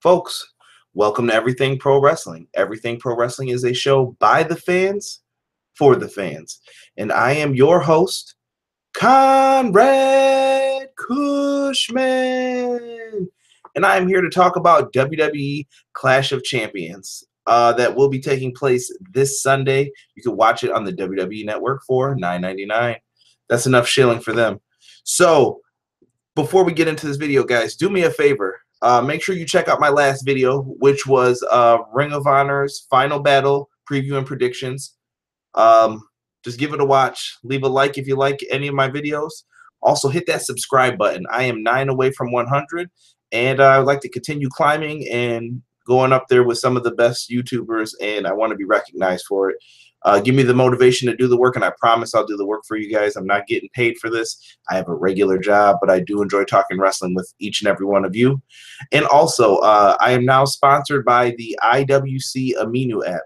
Folks, welcome to Everything Pro Wrestling. Everything Pro Wrestling is a show by the fans, for the fans. And I am your host, Conrad Cushman. And I am here to talk about WWE Clash of Champions that will be taking place this Sunday. You can watch it on the WWE Network for $9.99. That's enough shilling for them. So, before we get into this video, guys, do me a favor. Make sure you check out my last video, which was Ring of Honor's Final Battle preview and predictions. Just give it a watch. Leave a like if you like any of my videos. Also, hit that subscribe button. I am 9 away from 100, and I would like to continue climbing and going up there with some of the best YouTubers, and I want to be recognized for it. Give me the motivation to do the work, and I promise I'll do the work for you guys. I'm not getting paid for this. I have a regular job, but I do enjoy talking wrestling with each and every one of you. And also, I am now sponsored by the IWC Aminu app.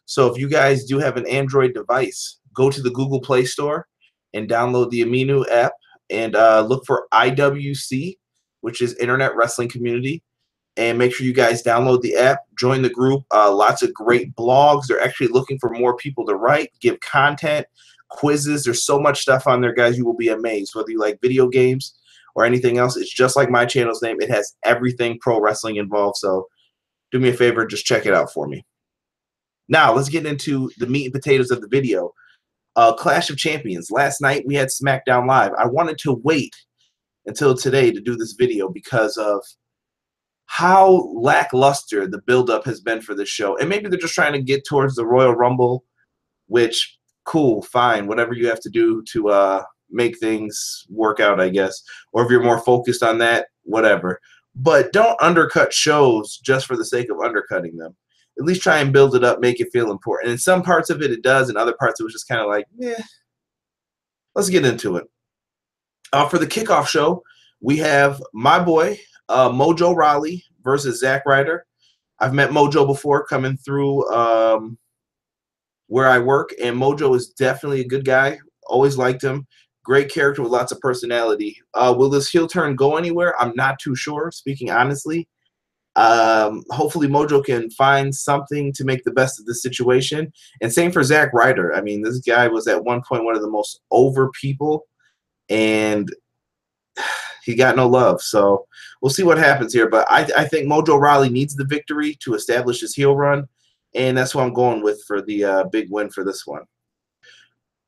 So if you guys do have an Android device, go to the Google Play Store and download the Aminu app and look for IWC, which is Internet Wrestling Community. And make sure you guys download the app, join the group. Lots of great blogs. They're actually looking for more people to write, give content, quizzes. There's so much stuff on there, guys. You will be amazed. Whether you like video games or anything else, it's just like my channel's name. It has everything pro wrestling involved. So do me a favor, just check it out for me. Now, let's get into the meat and potatoes of the video. Clash of Champions. Last night, we had SmackDown Live. I wanted to wait until today to do this video because of how lackluster the buildup has been for this show. And maybe they're just trying to get towards the Royal Rumble, which, cool, fine, whatever you have to do to make things work out, I guess. Or if you're more focused on that, whatever. But don't undercut shows just for the sake of undercutting them. At least try and build it up, make it feel important. In some parts of it, it does. In other parts, it was just kind of like, let's get into it. For the kickoff show, we have my boy, Mojo Rawley versus Zack Ryder. I've met Mojo before coming through where I work, and Mojo is definitely a good guy. Always liked him. Great character with lots of personality. Will this heel turn go anywhere? I'm not too sure, speaking honestly. Hopefully Mojo can find something to make the best of this situation. And same for Zack Ryder. I mean, this guy was at one point one of the most over people, and he got no love. So we'll see what happens here. But I think Mojo Rawley needs the victory to establish his heel run, and that's what I'm going with for the big win for this one.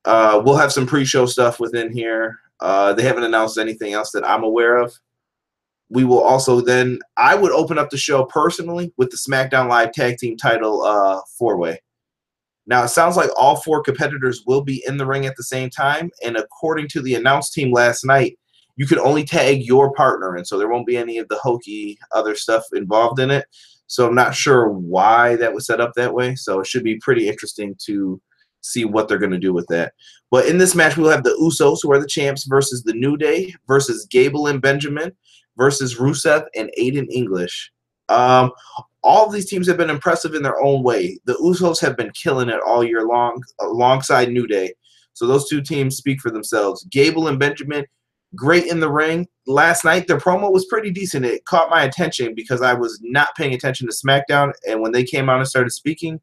We'll have some pre-show stuff within here. They haven't announced anything else that I'm aware of. We will also then, I would open up the show personally with the SmackDown Live Tag Team title four-way. Now, it sounds like all 4 competitors will be in the ring at the same time, and according to the announce team last night, you can only tag your partner in, so there won't be any of the hokey other stuff involved in it. So I'm not sure why that was set up that way, so it should be pretty interesting to see what they're going to do with that. But in this match, we'll have the Usos, who are the champs, versus the New Day, versus Gable and Benjamin, versus Rusev and Aiden English. All of these teams have been impressive in their own way. The Usos have been killing it all year long alongside New Day. So those two teams speak for themselves. Gable and Benjamin, great in the ring. Last night, their promo was pretty decent. It caught my attention because I was not paying attention to SmackDown, and when they came out and started speaking,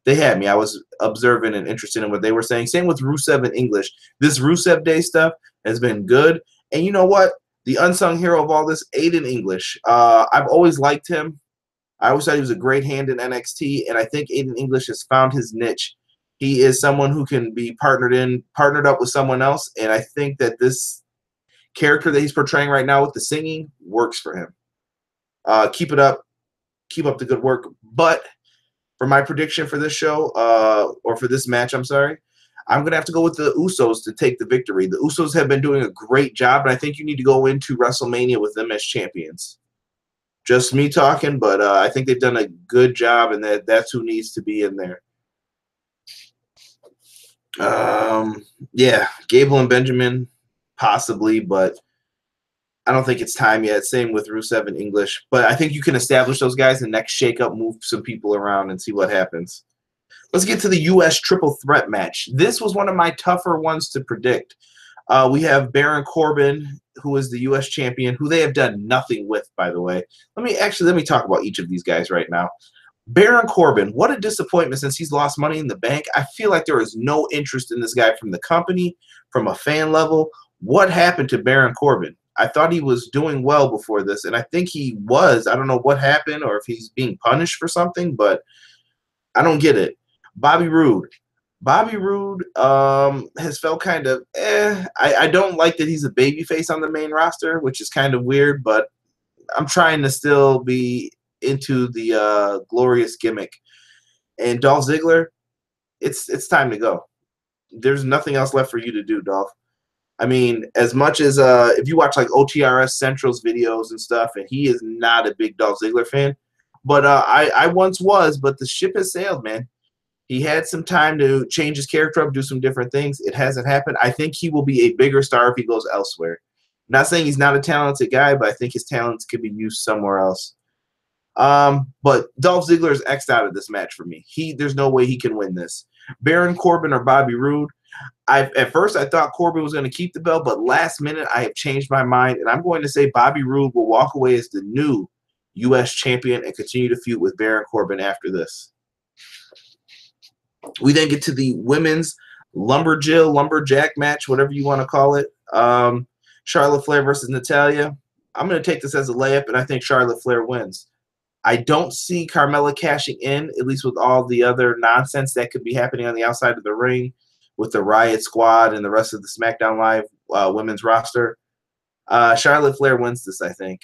they had me. I was observant and interested in what they were saying. Same with Rusev and English. This Rusev Day stuff has been good. And you know what? The unsung hero of all this, Aiden English. I've always liked him. I always thought he was a great hand in NXT, and I think Aiden English has found his niche. He is someone who can be partnered up with someone else, and I think that this character that he's portraying right now with the singing works for him. Keep it up. Keep up the good work. But for my prediction for this show, or for this match, I'm sorry, I'm going to have to go with the Usos to take the victory. The Usos have been doing a great job, and I think you need to go into WrestleMania with them as champions. Just me talking, but I think they've done a good job, and that's who needs to be in there. Yeah, Gable and Benjamin, possibly, but I don't think it's time yet. Same with Rusev and English. But I think you can establish those guys, and next shake-up, move some people around and see what happens. Let's get to the U.S. Triple Threat match. This was one of my tougher ones to predict. We have Baron Corbin who is the U.S. champion, who they have done nothing with, by the way. Let me talk about each of these guys right now. Baron Corbin, what a disappointment since he's lost Money in the Bank. I feel like there is no interest in this guy from the company, from a fan level. What happened to Baron Corbin? I thought he was doing well before this, and I think he was. I don't know what happened or if he's being punished for something, but I don't get it. Bobby Roode. Bobby Roode has felt kind of I don't like that he's a babyface on the main roster, which is kind of weird, but I'm trying to still be into the glorious gimmick. And Dolph Ziggler, it's time to go. There's nothing else left for you to do, Dolph. I mean, as much as if you watch like OTRS Central's videos and stuff, and he is not a big Dolph Ziggler fan, but I once was, but the ship has sailed, man. He had some time to change his character up, do some different things. It hasn't happened. I think he will be a bigger star if he goes elsewhere. Not saying he's not a talented guy, but I think his talents could be used somewhere else. But Dolph Ziggler is X'd out of this match for me. There's no way he can win this. Baron Corbin or Bobby Roode. At first I thought Corbin was going to keep the belt, but last minute I have changed my mind, and I'm going to say Bobby Roode will walk away as the new U.S. champion and continue to feud with Baron Corbin after this. We then get to the women's Lumberjack match, whatever you want to call it. Charlotte Flair versus Natalya. I'm going to take this as a layup, and I think Charlotte Flair wins. I don't see Carmella cashing in, at least with all the other nonsense that could be happening on the outside of the ring with the Riot Squad and the rest of the SmackDown Live women's roster. Charlotte Flair wins this, I think.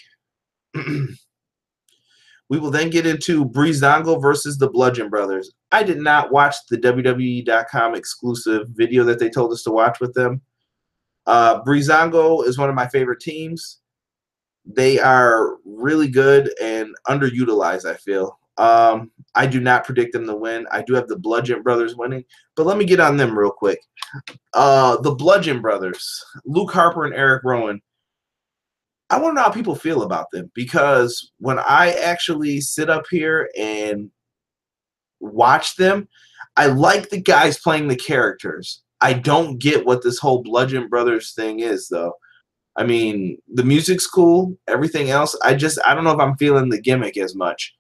We will then get into Breezango versus the Bludgeon Brothers. I did not watch the WWE.com exclusive video that they told us to watch with them. Breezango is one of my favorite teams. They are really good and underutilized, I feel. I do not predict them to win. I do have the Bludgeon Brothers winning, but let me get on them real quick. The Bludgeon Brothers, Luke Harper and Eric Rowan. I want to know how people feel about them, because when I actually sit up here and watch them, I like the guys playing the characters. I don't get what this whole Bludgeon Brothers thing is, though. I mean, the music's cool. Everything else, I don't know if I'm feeling the gimmick as much.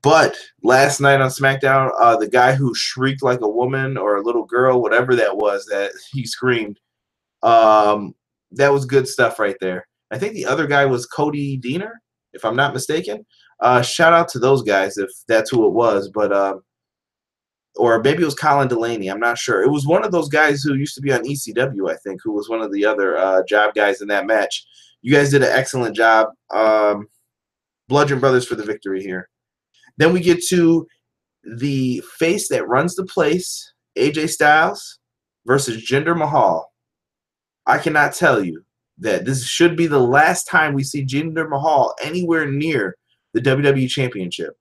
But last night on SmackDown, the guy who shrieked like a woman or a little girl, whatever that was that he screamed, that was good stuff right there. I think the other guy was Cody Deaner, if I'm not mistaken. Shout out to those guys if that's who it was. But or maybe it was Colin Delaney. I'm not sure. It was one of those guys who used to be on ECW, I think, who was one of the other job guys in that match. You guys did an excellent job. Bludgeon Brothers for the victory here. Then we get to the face that runs the place, AJ Styles versus Jinder Mahal. I cannot tell you that this should be the last time we see Jinder Mahal anywhere near the WWE Championship.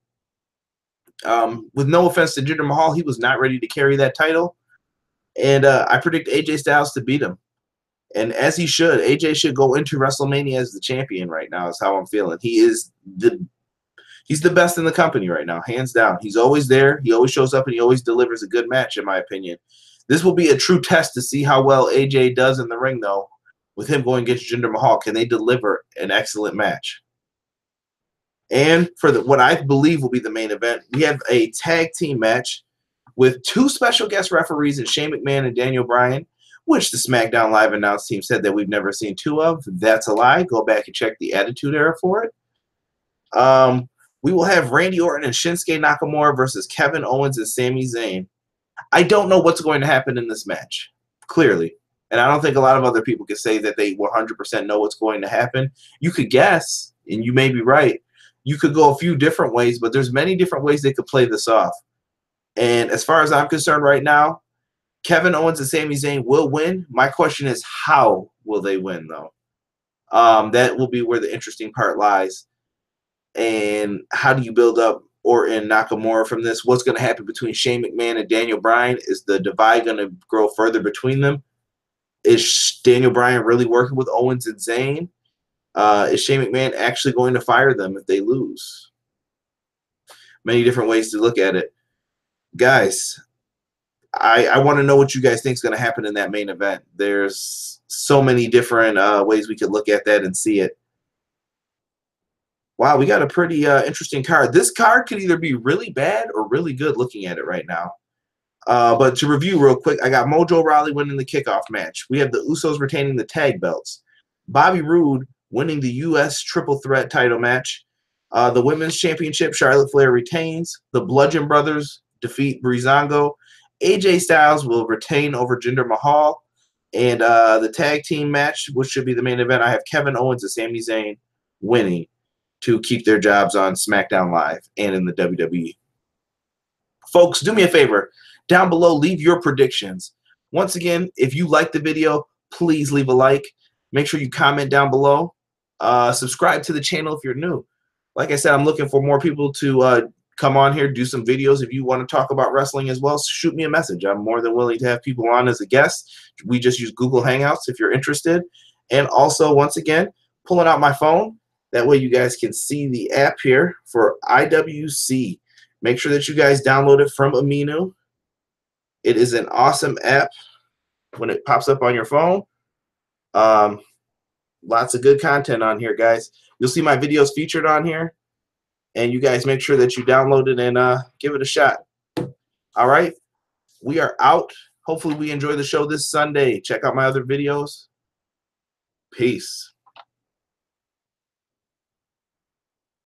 With no offense to Jinder Mahal, he was not ready to carry that title. And I predict AJ Styles to beat him. And as he should. AJ should go into WrestleMania as the champion right now is how I'm feeling. He's the best in the company right now, hands down. He's always there. He always shows up, and he always delivers a good match, in my opinion. This will be a true test to see how well AJ does in the ring, though, with him going against Jinder Mahal. Can they deliver an excellent match? And for what I believe will be the main event, we have a tag team match with two special guest referees in Shane McMahon and Daniel Bryan, which the SmackDown Live announce team said that we've never seen two of. That's a lie. Go back and check the Attitude Era for it. We will have Randy Orton and Shinsuke Nakamura versus Kevin Owens and Sami Zayn. I don't know what's going to happen in this match, clearly. And I don't think a lot of other people can say that they 100% know what's going to happen. You could guess, and you may be right. You could go a few different ways, but there's many different ways they could play this off. And as far as I'm concerned right now, Kevin Owens and Sami Zayn will win. My question is, how will they win, though? That will be where the interesting part lies. And how do you build up Orton and Nakamura from this? What's going to happen between Shane McMahon and Daniel Bryan? Is the divide going to grow further between them? Is Daniel Bryan really working with Owens and Zayn? Is Shane McMahon actually going to fire them if they lose? Many different ways to look at it. Guys, I want to know what you guys think is going to happen in that main event. There's so many different ways we could look at that and see it. Wow, we got a pretty interesting card. This card could either be really bad or really good looking at it right now. But to review real quick, I got Mojo Rawley winning the kickoff match. We have the Usos retaining the tag belts. Bobby Roode winning the U.S. Triple Threat title match. The Women's Championship, Charlotte Flair retains. The Bludgeon Brothers defeat Breezango. AJ Styles will retain over Jinder Mahal. And the tag team match, which should be the main event, I have Kevin Owens and Sami Zayn winning to keep their jobs on SmackDown Live and in the WWE. Folks, do me a favor. Down below, leave your predictions. Once again, if you like the video, please leave a like. Make sure you comment down below. Subscribe to the channel if you're new. Like I said, I'm looking for more people to come on here, do some videos. If you want to talk about wrestling as well, shoot me a message. I'm more than willing to have people on as a guest. We just use Google Hangouts if you're interested. And also, once again, pulling out my phone. That way you guys can see the app here for IWC. Make sure that you guys download it from Aminu. It is an awesome app when it pops up on your phone. Lots of good content on here, guys. You'll see my videos featured on here. And you guys make sure that you download it and give it a shot. All right. We are out. Hopefully we enjoy the show this Sunday. Check out my other videos. Peace.